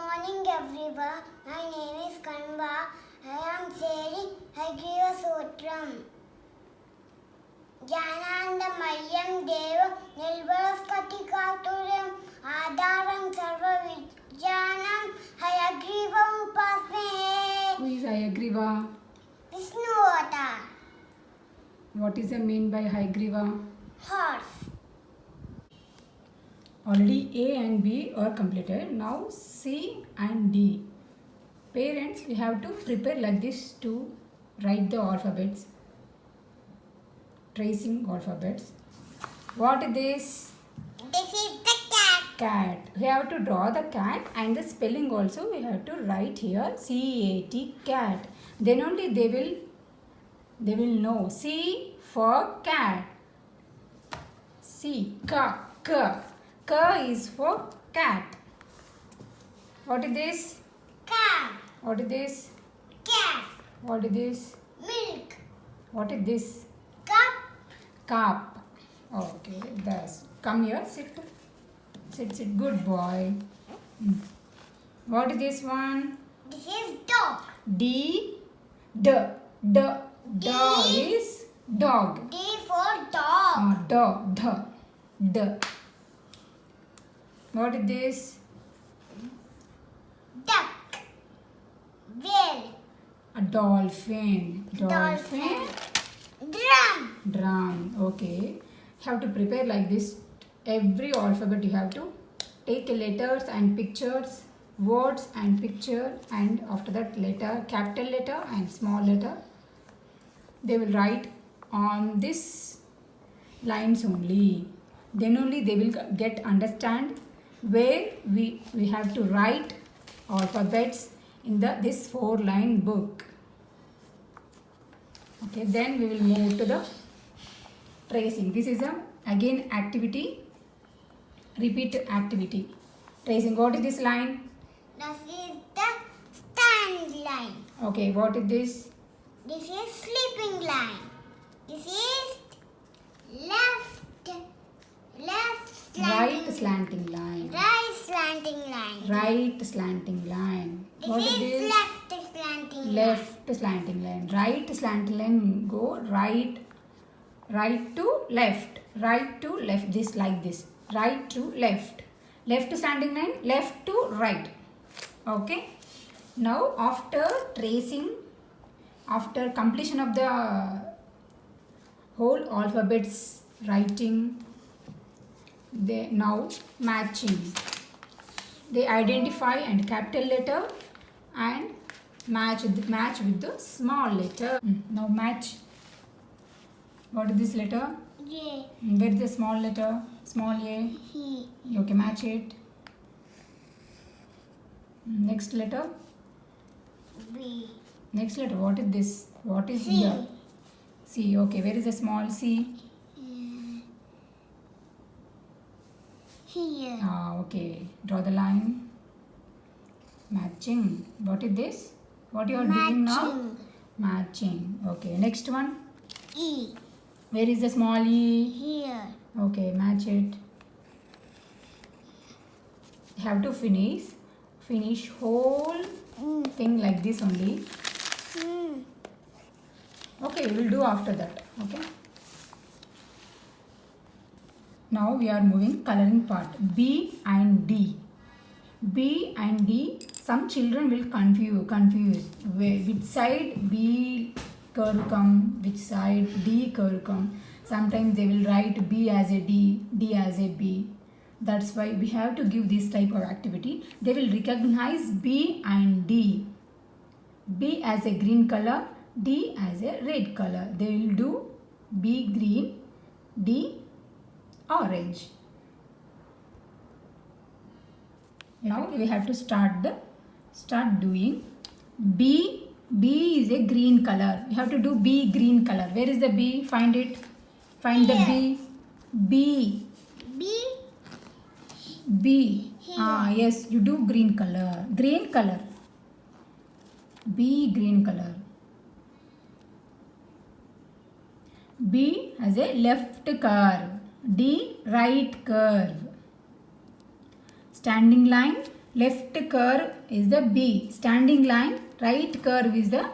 morning everyone. My name is Kanva. I am sharing Hagriva Sutram. Jnanandamayam Deva Nilvaskatikaaturam Adharam Sarva Vijnanam Hayagriva Upasme. Who is Hayagriva? Vishnu avatar. What is the mean by Hayagriva? Horse. Already A and B are completed. Now C and D. Parents, we have to prepare like this to write the alphabets. Tracing alphabets. What is this? This is the cat. Cat. We have to draw the cat and the spelling also we have to write here C-A-T, cat. Then only they will know. C for cat. C, K, K. K is for cat. What is this? Cow. What is this? Cat. What is this? Milk. What is this? Cup. Cup. Okay, that's. Come here, sit. Sit. Good boy. What is this one? This is dog. D. Dog is dog. D for dog. Dog. D. What is this? Duck. Whale. A dolphin. Dolphin. Drum. Okay. Have to prepare like this. Every alphabet you have to take letters and pictures, words and picture, and after that letter, capital letter and small letter. They will write on this lines only. Then only they will get understand where we have to write alphabets in this 4-line book. Okay, then we will move to the tracing. This is again activity. Repeat activity. Tracing. What is this line? This is the stand line. Okay, what is this? This is sleeping line. This is left Right slanting line. Right slanting line. Right slanting line. What This is is this? left slanting line. Left slanting line. Right slanting line. Go right to left. Right to left. This like this. Right to left. Left slanting line. Left to right. Okay. Now after tracing, after completion of the whole alphabets writing, they now matching. They identify and capital letter and match with the small letter. Now match. What is this letter? Yeah. Where is the small letter? Small a. He. Okay, match it. Next letter. B. Next letter. What is this? What is C. here? C. Okay, where is the small c? Here. Okay. Draw the line. Matching. What is this? What you are doing now? Matching. Matching. Okay. Next one. E. Where is the small e? Here. Okay. Match it. You have to finish whole thing like this only. Okay. We will do after that. Okay. Now we are moving coloring part. B and D. B and D. Some children will confuse which side B curve come, which side D curve come. Sometimes they will write B as a D, D as a B. That's why we have to give this type of activity. They will recognize B and D. B as a green color, D as a red color. They will do B green, D orange. Now we have to start doing B. B is a green color. We have to do B green color. Where is the B? Find it. Find the B. B. B. B. Here. Yes, you do green color. Green color. B green color. B has a left curve. D right curve. Standing line, Left curve is the B. Standing line, right curve is the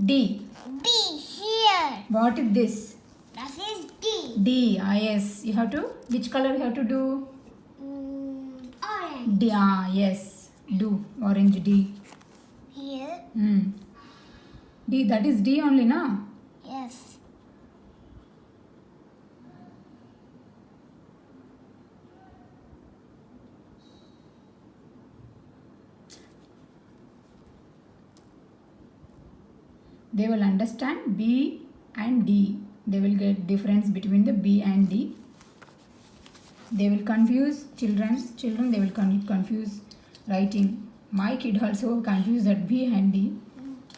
D. B here. What is this? That is D. D. Ah, yes. You have to, which color you have to do? Orange. D. Ah, yes. Do. Orange D. Here. D. That is D only, na? Yes. They will understand B and D. They will get difference between the B and D. They will confuse children. Children, they will confuse writing. My kid also confused that B and D.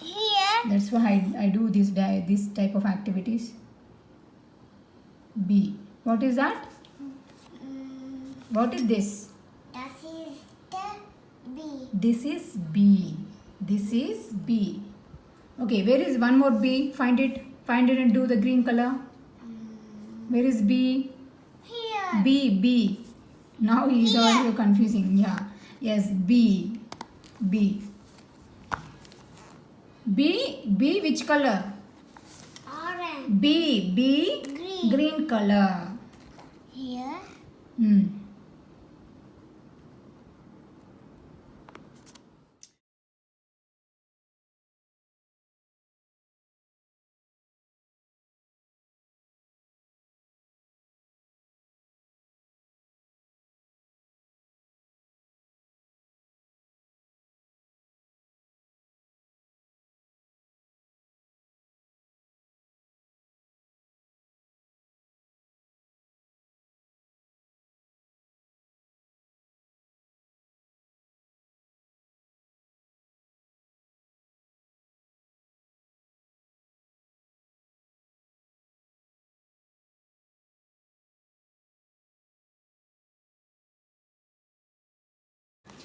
Here. That's why I do this type of activities. B. What is that? What is this? That is the B. This is B. This is B. Okay, where is one more B? Find it. Find it and do the green color. Where is B? Here. B. Now he is also confusing. Yeah. Yes, B. B. B which color? Orange. B. Green. Green color. Here.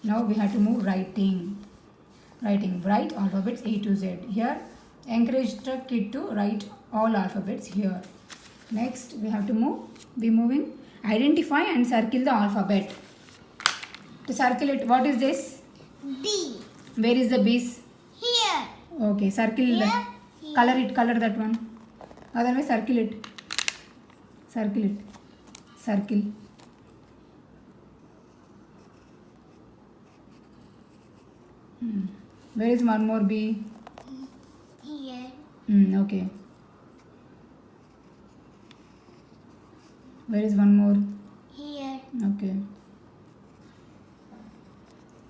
Now we have to move writing. Write alphabets A to Z. Here, encourage the kid to write all alphabets here. Next, we have to be moving. Identify and circle the alphabet. To circle it, what is this? B. Where is the B's? Here. Okay, circle. Here. Color that one. Otherwise, circle it. Circle. Where is one more B? Here. Okay. Where is one more? Here. Okay.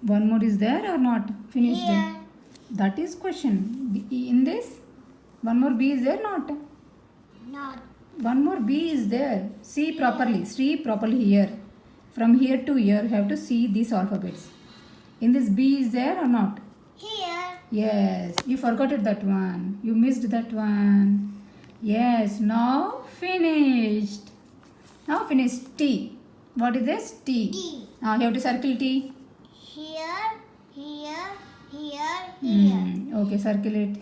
One more is there or not? Finished. Here. That is question. In this, one more B is there not? Not. One more B is there. See properly. See properly here. From here to here, you have to see these alphabets. In this B is there or not? Here. Yes. You forgot that one. You missed that one. Yes. Now finished. Now finished. T. What is this? T. T. Now you have to circle T. Here. Okay, circle it.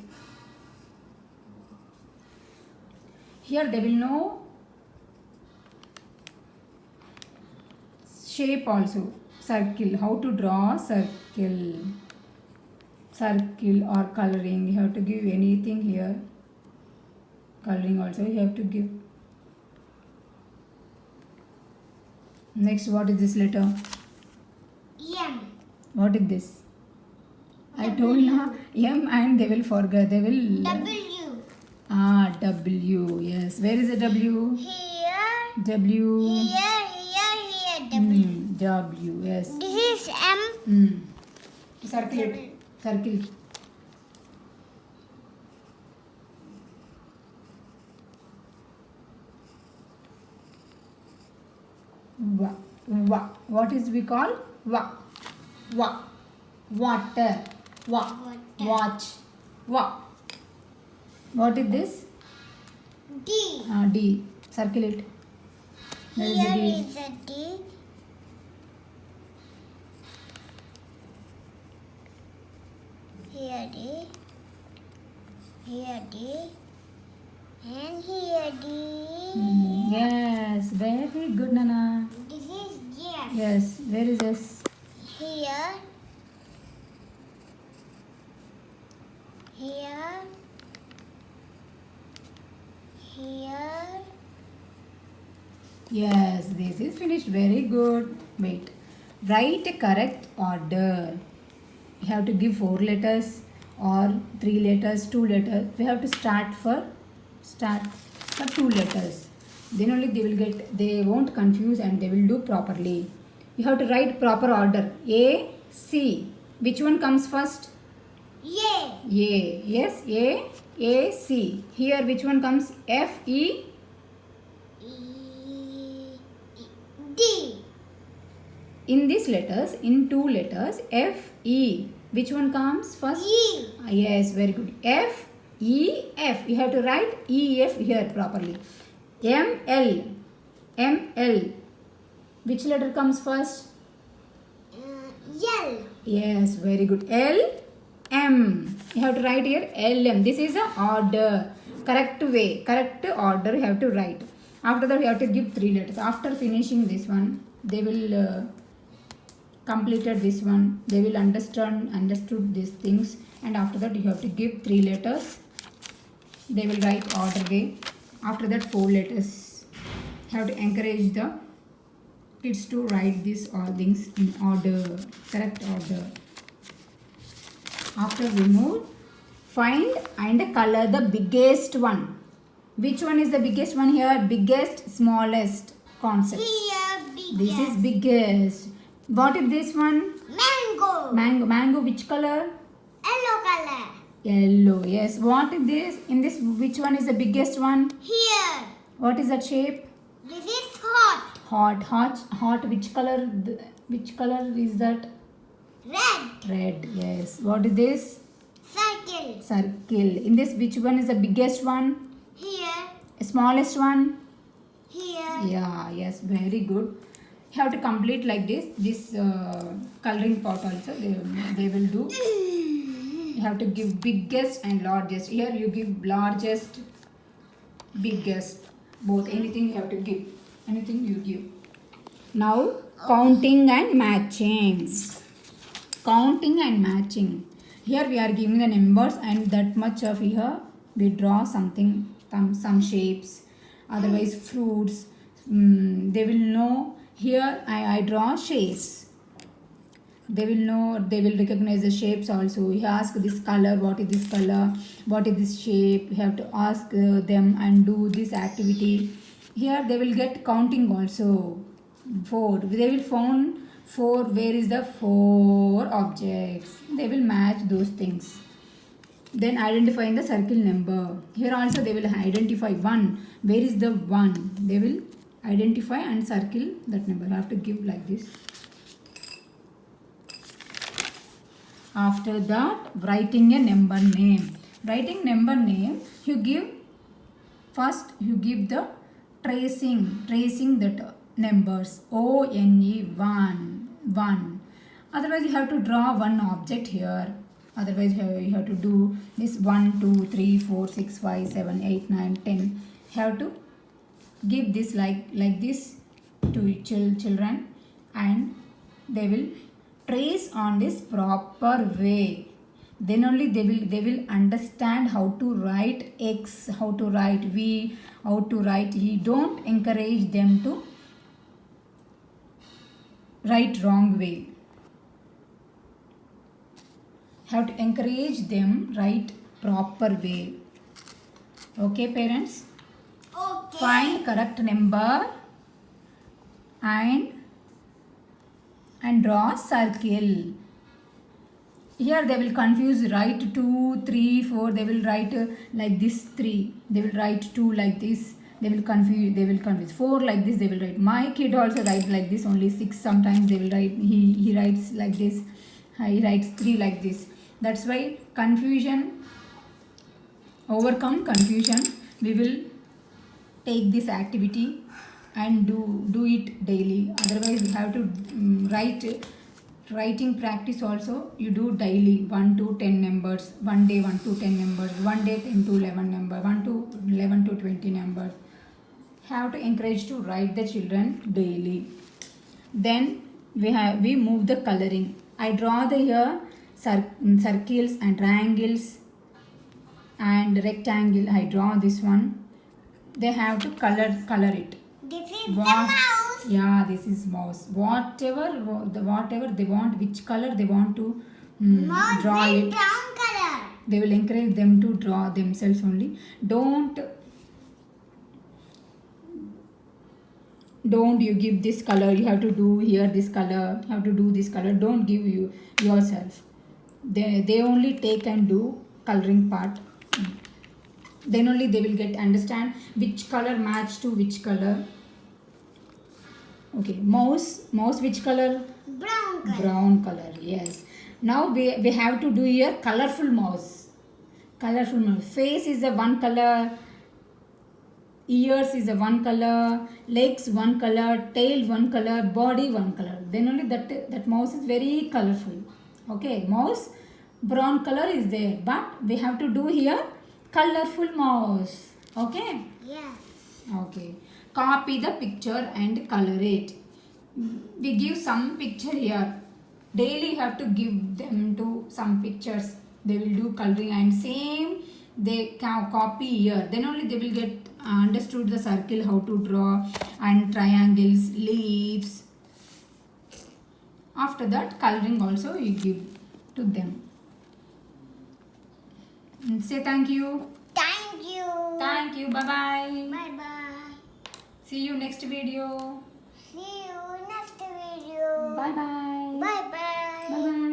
Here they will know shape also. Circle. How to draw circle. Circle or coloring. You have to give anything here. Coloring also you have to give. Next, what is this letter? M. What is this? I told now M and they will forget. They will. W. W. Yes. Where is the W? Here. W. Here. W. W. Yes. This is M. Circle it. Circle. Wa. What is we call? Wa. Water. Water. Watch. Wa. What is this? D. D. Circle it. There is a Here D. is a D. Here D. Here D. And here D. Yes. Very good, Nana. This is yes. Yes. Where is this? Here. Here. Yes, this is finished. Very good. Wait. Write a correct order. You have to give 4 letters or 3 letters, 2 letters. We have to start for 2 letters. Then only they won't confuse and they will do properly. You have to write proper order. A, C. Which one comes first? Yeah. A. Yes, A, C. Here which one comes? F, E. D. In these letters, in 2 letters, F, E. Which one comes first? E. Yes, very good. F, E, F. You have to write E, F here properly. M, L. M, L. Which letter comes first? L. Yes, very good. L, M. You have to write here L, M. This is the order. Correct way. Correct order you have to write. After that, you have to give 3 letters. After finishing this one, they will completed this one. They will understood these things. And after that, you have to give 3 letters. They will write order way. After that, 4 letters. You have to encourage the kids to write these all things in order, correct order. After remove, find and color the biggest one. Which one is the biggest one here? Biggest, smallest concept. Here. Biggest. This is biggest. What is this one? Mango. Mango. Mango which color? Yellow color. Yellow. Yes. What is this? In this, which one is the biggest one? Here. What is that shape? This is hot. Hot. Which color? Which color is that? Red. Red. Yes. What is this? Circle. Circle. In this, which one is the biggest one? Here. Smallest one? Here. Yeah. Yes. Very good. You have to complete like this. This coloring part also they will do. You have to give biggest and largest. Here you give largest, biggest. Both. Anything you have to give. Anything you give. Now counting and matching. Counting and matching. Here we are giving the numbers and that much of here we draw something, some shapes, otherwise fruits. They will know. Here I draw shapes. They will know, they will recognize the shapes also. You ask this color, what is this color, what is this shape. You have to ask them and do this activity. Here they will get counting also. 4. They will find 4. Where is the 4 objects? They will match those things. Then identifying the circle number. Here also they will identify 1. Where is the 1? They will identify and circle that number. You have to give like this. After that, writing a number name. Writing number name, you give first you give the tracing that numbers. O-N-E 1. Otherwise you have to draw one object here. Otherwise you have to do this 1, 2, 3, 4, 6, 5, 7, 8, 9, 10. You have to give this like this to children and they will trace on this proper way. Then only they will understand how to write X, how to write V, how to write E. Don't encourage them to write wrong way. Have to encourage them write proper way. Okay, parents? Okay. Find correct number and draw circle. Here they will confuse, write 2, 3, 4. They will write like this 3. They will write 2 like this. They will confuse 4 like this. They will write. My kid also writes like this. Only 6 sometimes they will write. He writes like this. He writes 3 like this. That's why overcome confusion. We will take this activity and do it daily. Otherwise you have to writing practice also. You do daily 1 to 10 numbers. One day 1 to 10 numbers. One day 10 to 11 numbers. 1 to 11 to 20 numbers. Have to encourage to write the children daily. Then we move the coloring. I draw the here circles and triangles and rectangle. I draw this one. they have to color it. This is What? the mouse. Yeah, this is mouse. Whatever they want, which color they want to Mouse draw is it. brown color. They will encourage them to draw themselves only. Don't you give this color, you have to do here this color, you have to do this color. Don't give you yourself. They only take and do coloring part. Then only they will get understand which color match to which color. Okay, mouse which color? Brown color. Brown color, yes. Now we have to do here colorful mouse. Colorful mouse. Face is a one color, ears is a one color, legs one color, tail one color, body one color. Then only that mouse is very colorful. Okay, mouse brown color is there, but we have to do here colorful mouse. Okay. Yes. Okay. Copy the picture and color it. We give some picture here. Daily you have to give them to some pictures. They will do coloring and same they can copy here. Then only they will get understood the circle how to draw and triangles, leaves. After that coloring also you give to them. And say thank you. Thank you. Thank you. Bye bye. Bye bye. See you next video. See you next video. Bye bye. Bye bye. Bye bye.